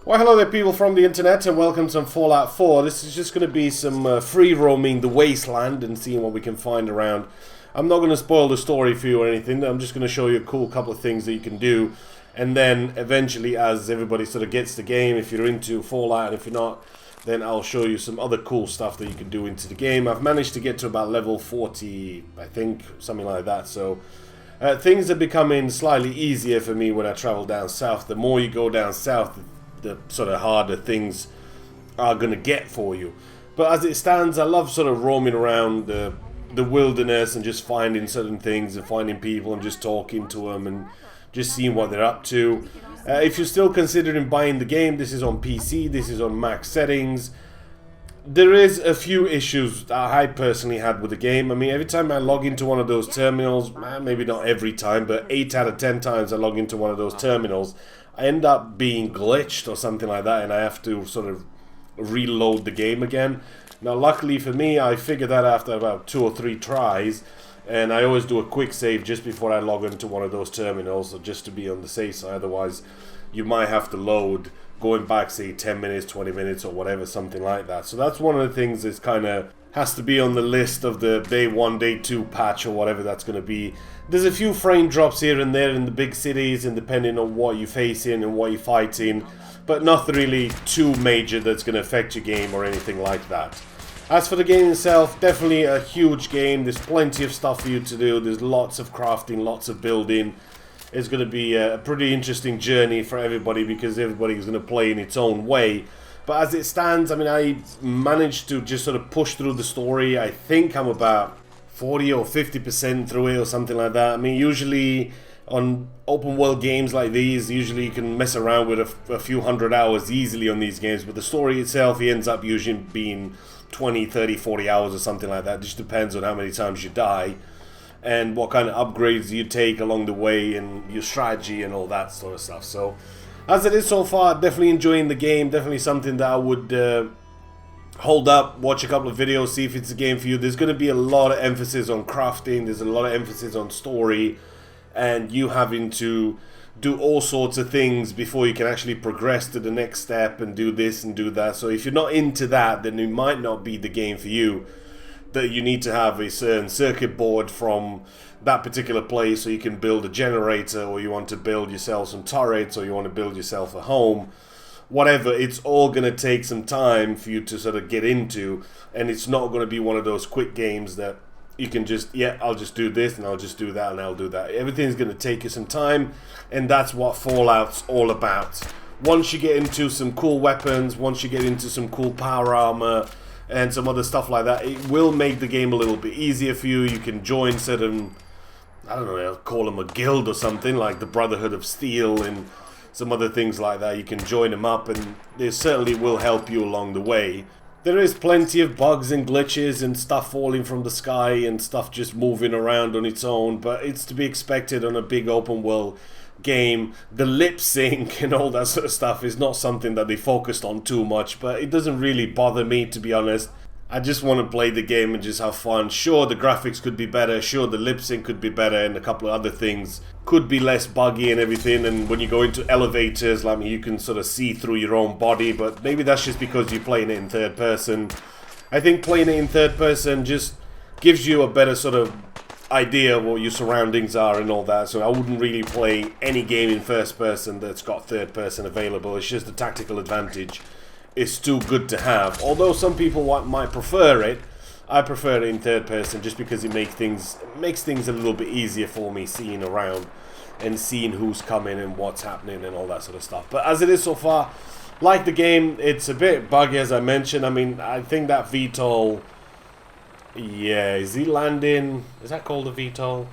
Well, hello there people from the internet and welcome to Fallout 4. This is just going to be some free roaming the wasteland and seeing what we can find around. I'm not going to spoil the story for you or anything. I'm just going to show you a cool couple of things that you can do. And then eventually, as everybody sort of gets the game, if you're into Fallout and if you're not, then I'll show you some other cool stuff that you can do into the game. I've managed to get to about level 40, I think, something like that. So things are becoming slightly easier for me when I travel down south. The more you go down south, the sort of harder things are going to get for you. But as it stands, I love sort of roaming around the wilderness and just finding certain things and finding people and just talking to them and just seeing what they're up to. If you're still considering buying the game, this is on PC, this is on max settings. There is a few issues that I personally had with the game. I mean, every time I log into one of those terminals, maybe not every time, but 8 out of 10 times I log into one of those terminals, I end up being glitched or something like that, and I have to sort of reload the game again. Now, luckily for me, I figured that after about 2 or 3 tries, and I always do a quick save just before I log into one of those terminals, just to be on the safe side. Otherwise, you might have to load going back, say, 10 minutes, 20 minutes, or whatever, something like that. So that's one of the things that's kind of has to be on the list of the day 1, day 2 patch or whatever that's going to be. There's a few frame drops here and there in the big cities, and depending on what you're facing and what you're fighting, but nothing really too major that's going to affect your game or anything like that. As for the game itself, definitely a huge game. There's plenty of stuff for you to do. There's lots of crafting, lots of building. It's going to be a pretty interesting journey for everybody because everybody's going to play in its own way. But as it stands, I mean, I managed to just sort of push through the story. I think I'm about 40 or 50% through it or something like that. I mean, usually on open world games like these, usually you can mess around with a few hundred hours easily on these games. But the story itself, it ends up usually being 20, 30, 40 hours or something like that. It just depends on how many times you die and what kind of upgrades you take along the way and your strategy and all that sort of stuff. So as it is so far, definitely enjoying the game. Definitely something that I would hold up, watch a couple of videos, see if it's a game for you. There's going to be a lot of emphasis on crafting. There's a lot of emphasis on story and you having to do all sorts of things before you can actually progress to the next step and do this and do that. So if you're not into that, then it might not be the game for you. That you need to have a certain circuit board from that particular place so you can build a generator, or you want to build yourself some turrets, or you want to build yourself a home. Whatever, it's all going to take some time for you to sort of get into, and it's not going to be one of those quick games that you can just, yeah, I'll just do this and I'll just do that and I'll do that. Everything's going to take you some time, and that's what Fallout's all about. Once you get into some cool weapons, once you get into some cool power armor and some other stuff like that, it will make the game a little bit easier for you. You can join certain, I don't know, I'll call them a guild or something, like the Brotherhood of Steel and some other things like that. You can join them up, and they certainly will help you along the way. There is plenty of bugs and glitches and stuff falling from the sky and stuff just moving around on its own, but it's to be expected on a big open world game. The lip sync and all that sort of stuff is not something that they focused on too much, but it doesn't really bother me, to be honest. I just want to play the game and just have fun. Sure, the graphics could be better, sure, the lip sync could be better, and a couple of other things could be less buggy and everything. And when you go into elevators, like, you can sort of see through your own body, but maybe that's just because you're playing it in third person. I think playing it in third person just gives you a better sort of idea of what your surroundings are and all that. So I wouldn't really play any game in first person that's got third person available. It's just a tactical advantage. It's too good to have. Although some people might prefer it, I prefer it in third person just because it makes things a little bit easier for me, seeing around and seeing who's coming and what's happening and all that sort of stuff. But as it is so far, like the game, it's a bit buggy, as I mentioned. I mean, I think that VTOL, yeah, is he landing? Is that called a VTOL?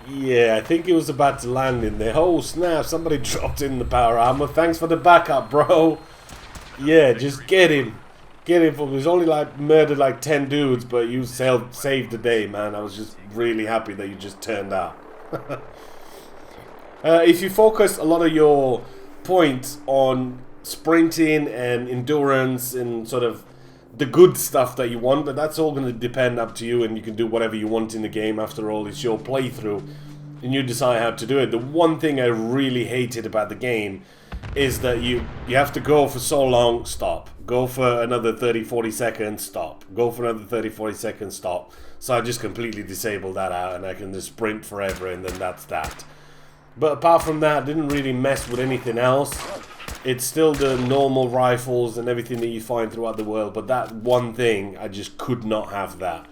Yeah, I think he was about to land in there. Oh snap, somebody dropped in the power armor. Thanks for the backup, bro. Yeah, just get him. Get him. He's only like murdered like 10 dudes, but you saved the day, man. I was just really happy that you just turned out. If you focus a lot of your points on sprinting and endurance and sort of the good stuff that you want, but that's all going to depend up to you, and you can do whatever you want in the game. After all, it's your playthrough and you decide how to do it. The one thing I really hated about the game is that you have to go for so long, stop. Go for another 30-40 seconds, stop. Go for another 30-40 seconds, stop. So I just completely disabled that out, and I can just sprint forever, and then that's that. But apart from that, didn't really mess with anything else. It's still the normal rifles and everything that you find throughout the world, but that one thing, I just could not have that.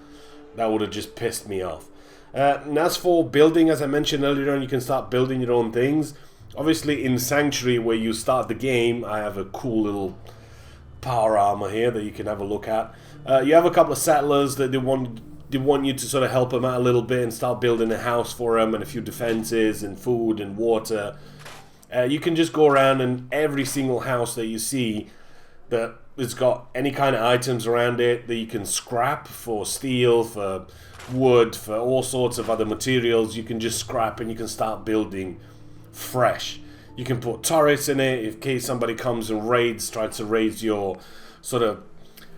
That would have just pissed me off. And as for building, as I mentioned earlier on, you can start building your own things. Obviously in Sanctuary, where you start the game, I have a cool little power armor here that you can have a look at. You have a couple of settlers that they want you to sort of help them out a little bit and start building a house for them and a few defenses and food and water. You can just go around, and every single house that you see that it's got any kind of items around it that you can scrap for steel, for wood, for all sorts of other materials, you can just scrap and you can start building fresh. You can put turrets in it in case somebody comes and tries to raid your sort of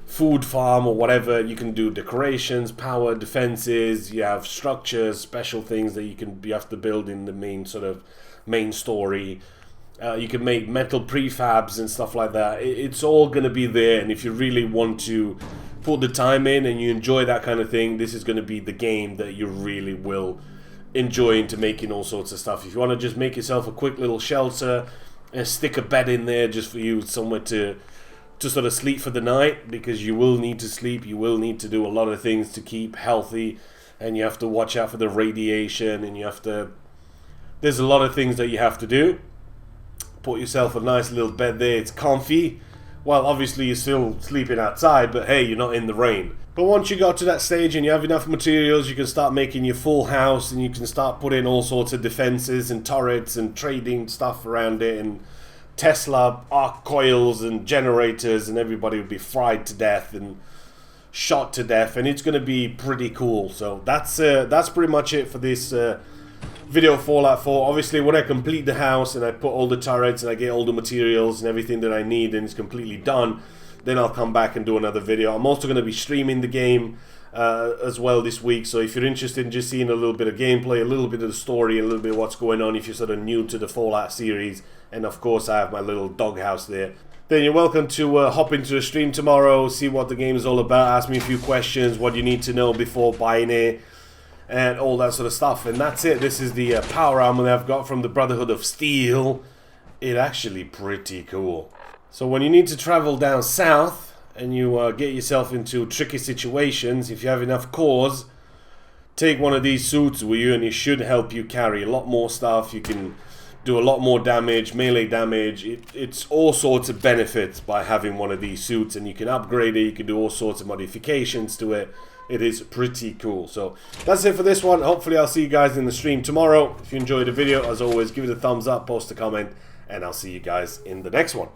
food farm or whatever. You can do decorations, power, defenses. You have structures, special things that you have to build in the main story. You can make metal prefabs and stuff like that. It's all going to be there, and if you really want to put the time in and you enjoy that kind of thing, this is going to be the game that you really will enjoy into making all sorts of stuff. If you want to just make yourself a quick little shelter and stick a bed in there just for you, somewhere to sort of sleep for the night, because you will need to sleep, you will need to do a lot of things to keep healthy, and you have to watch out for the radiation, and there's a lot of things that you have to do. Put yourself a nice little bed there, it's comfy. Well, obviously you're still sleeping outside, but hey, you're not in the rain. But once you got to that stage and you have enough materials, you can start making your full house, and you can start putting all sorts of defenses and turrets and trading stuff around it, and Tesla arc coils and generators, and everybody will be fried to death and shot to death, and it's going to be pretty cool. So that's pretty much it for this video of Fallout 4. Obviously, when I complete the house and I put all the turrets and I get all the materials and everything that I need and it's completely done, then I'll come back and do another video. I'm also going to be streaming the game as well this week, so if you're interested in just seeing a little bit of gameplay, a little bit of the story, a little bit of what's going on, if you're sort of new to the Fallout series, and of course I have my little doghouse there, then you're welcome to hop into the stream tomorrow, see what the game is all about, ask me a few questions, what you need to know before buying it, and all that sort of stuff. And that's it. This is the power armor that I've got from the Brotherhood of Steel. It's actually pretty cool. So when you need to travel down south and you get yourself into tricky situations, if you have enough cores, take one of these suits with you and it should help you carry a lot more stuff. You can do a lot more damage, melee damage. It's all sorts of benefits by having one of these suits, and you can upgrade it, you can do all sorts of modifications to it. It is pretty cool. So that's it for this one. Hopefully I'll see you guys in the stream tomorrow. If you enjoyed the video, as always, give it a thumbs up, post a comment, and I'll see you guys in the next one.